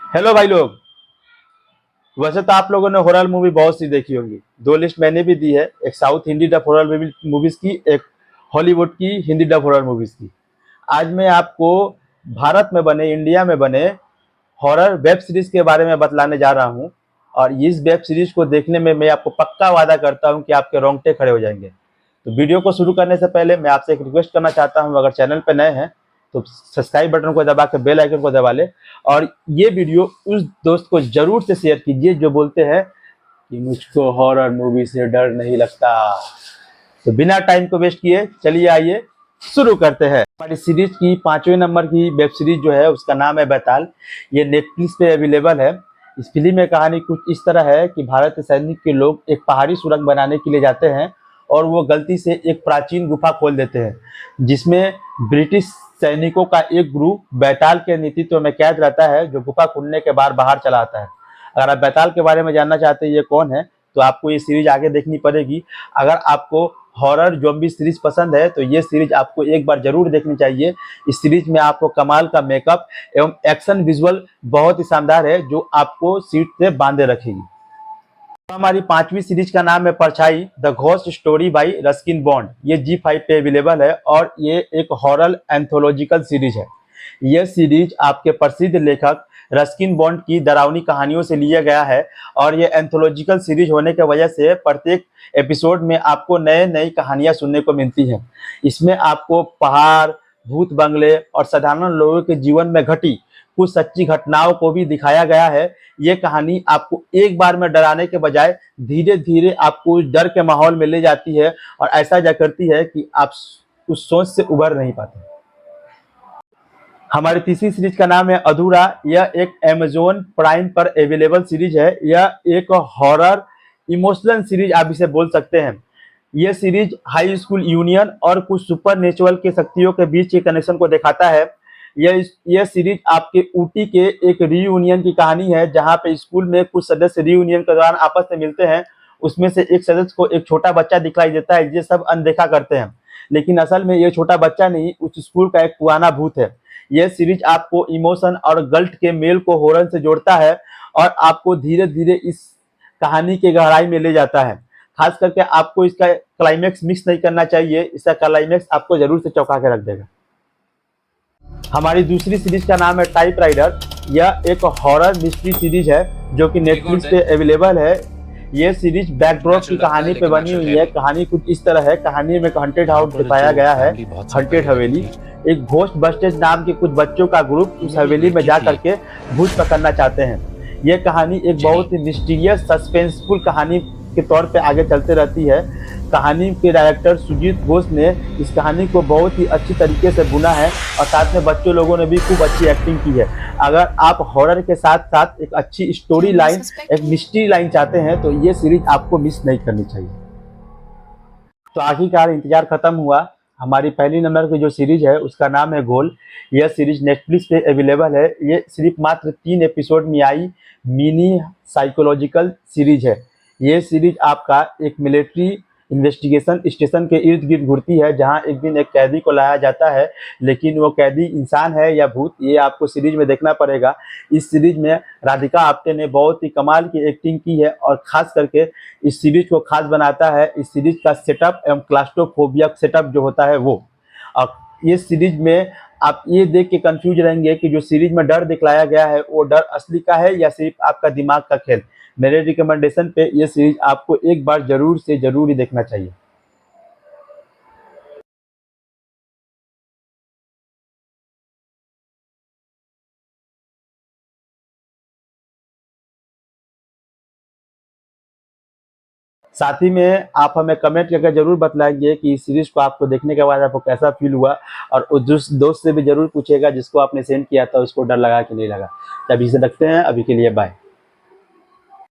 Hello भाई लोग। वैसे तो आप लोगों ने हॉरर मूवी बहुत सी देखी होंगी। दो लिस्ट मैंने भी दी है, एक south Hindi dub horror movies की, एक हॉलीवुड की हिंदी डब हॉरर मूवीज की। आज मैं आपको भारत में बने, इंडिया में बने हॉरर वेब सीरीज के बारे में बतलाने जा रहा हूँ। और इस वेब सीरीज को देखने में मैं आपको पक्का वादा करता हूँ कि आपके रोंगटे खड़े हो जाएंगे। तो वीडियो को शुरू करने से पहले मैं आपसे एक रिक्वेस्ट करना चाहता हूँ, अगर चैनल पर नए हैं तो सब्सक्राइब बटन को दबा के बेल आइकन को दबा ले। और ये वीडियो उस दोस्त को जरूर से शेयर कीजिए जो बोलते हैं कि मुझको हॉरर मूवी से डर नहीं लगता। तो बिना टाइम को वेस्ट किए चलिए आइए शुरू करते हैं। हमारी सीरीज की 5वें नंबर की वेब सीरीज जो है उसका नाम है बैताल। ये नेटफ्लिक्स पे अवेलेबल है। इस फिल्म में कहानी कुछ इस तरह है कि भारतीय सैनिक के लोग एक पहाड़ी सुरंग बनाने के लिए जाते हैं और वो गलती से एक प्राचीन गुफा खोल देते हैं जिसमें ब्रिटिश सैनिकों का एक ग्रुप बैताल के नेतृत्व में कैद रहता है जो गुफा खुलने के बाद बाहर चला आता है। अगर आप बैताल के बारे में जानना चाहते हैं ये कौन है तो आपको ये सीरीज आगे देखनी पड़ेगी। अगर आपको हॉरर ज़ॉम्बी सीरीज पसंद है तो ये सीरीज आपको एक बार जरूर देखनी चाहिए। इस सीरीज में आपको कमाल का मेकअप एवं एक्शन विजुअल बहुत ही शानदार है जो आपको सीट से बांधे रखेगी। हमारी 5वीं सीरीज का नाम है परछाई the ghost story by Ruskin bond. ये G5 पे अवेलेबल है और ये एक हॉरर एंथोलॉजिकल सीरीज है। यह सीरीज आपके प्रसिद्ध लेखक रस्किन बॉन्ड की डरावनी कहानियों से लिया गया है और ये एंथोलॉजिकल सीरीज होने की वजह से प्रत्येक एपिसोड में आपको नए नई कहानियां सुनने को मिलती हैं। इसमें आपको पहाड़, भूत बंगले और साधारण लोगों के जीवन में घटी कुछ सच्ची घटनाओं को भी दिखाया गया है। ये कहानी आपको एक बार में डराने के बजाय धीरे धीरे आपको उस डर के माहौल में ले जाती है और ऐसा जा करती है कि आप उस सोच से उबर नहीं पाते। हमारी तीसरी सीरीज का नाम है अधूरा। यह एक अमेज़न प्राइम पर अवेलेबल सीरीज है। यह एक हॉरर इमोशनल सीरीज आप इसे बोल सकते हैं। यह सीरीज हाई स्कूल यूनियन और कुछ सुपर नेचुरल के शक्तियों के बीच के कनेक्शन को दिखाता है। यह सीरीज आपके ऊटी के एक रीयूनियन की कहानी है जहां पे स्कूल में कुछ सदस्य रीयूनियन के दौरान आपस में मिलते हैं। उसमें से एक सदस्य को एक छोटा बच्चा दिखलाई देता है जिसे सब अनदेखा करते हैं, लेकिन असल में ये छोटा बच्चा नहीं, उस स्कूल का एक पुराना भूत है। यह सीरीज आपको इमोशन और गल्ट के मेल को हॉरर से जोड़ता है और आपको धीरे धीरे इस कहानी के गहराई में ले जाता है। खास करके आपको इसका क्लाइमेक्स मिक्स नहीं करना चाहिए, इसका क्लाइमेक्स आपको जरूर से चौंका के रख देगा। हमारी दूसरी सीरीज का नाम है टाइप राइडर। यह एक हॉरर मिस्ट्री सीरीज है जो कि नेटफ्लिक्स पे अवेलेबल है। यह सीरीज बैकड्रॉप की कहानी पे बनी हुई है। कहानी कुछ इस तरह है, कहानी में एक हंटेड हाउस दिखाया गया है, हंटेड हवेली। एक घोस्ट बस्टर्स नाम के कुछ बच्चों का ग्रुप उस हवेली में जा करके भूत पकड़ना चाहते हैं। यह कहानी एक बहुत ही मिस्टीरियस सस्पेंसफुल कहानी के तौर पे आगे चलते रहती है। कहानी के डायरेक्टर सुजीत घोष ने इस कहानी को बहुत ही अच्छी तरीके से बुना है और साथ में बच्चों लोगों ने भी खूब अच्छी एक्टिंग की है। अगर आप हॉरर के साथ साथ एक अच्छी स्टोरी लाइन, एक मिस्ट्री लाइन चाहते हैं तो ये सीरीज आपको मिस नहीं करनी चाहिए। तो आखिरकार इंतजार खत्म हुआ। हमारी पहली नंबर की जो सीरीज है उसका नाम है गोल। यह सीरीज नेटफ्लिक्स पे अवेलेबल है। ये सिर्फ मात्र 3 एपिसोड में आई मिनी साइकोलॉजिकल सीरीज है। ये सीरीज आपका एक मिलिट्री इन्वेस्टिगेशन स्टेशन के इर्द गिर्द घूमती है जहां एक दिन एक कैदी को लाया जाता है, लेकिन वो कैदी इंसान है या भूत ये आपको सीरीज में देखना पड़ेगा। इस सीरीज में राधिका आप्टे ने बहुत ही कमाल की एक्टिंग की है और खास करके इस सीरीज को खास बनाता है इस सीरीज का सेटअप एवं क्लास्ट्रोफोबिया सेटअप जो होता है वो। और ये सीरीज में आप ये देख के कंफ्यूज रहेंगे कि जो सीरीज में डर दिखलाया गया है वो डर असली का है या सिर्फ आपका दिमाग का खेल। मेरे रिकमेंडेशन पे ये सीरीज आपको एक बार जरूर से जरूर ही देखना चाहिए। साथ ही में आप हमें कमेंट करके जरूर बतलाएंगे कि इस सीरीज को आपको देखने के बाद आपको कैसा फील हुआ। और उस दोस्त से भी जरूर पूछेगा जिसको आपने सेंड किया था उसको डर लगा कि नहीं लगा। तभी से रखते हैं, अभी के लिए बाय।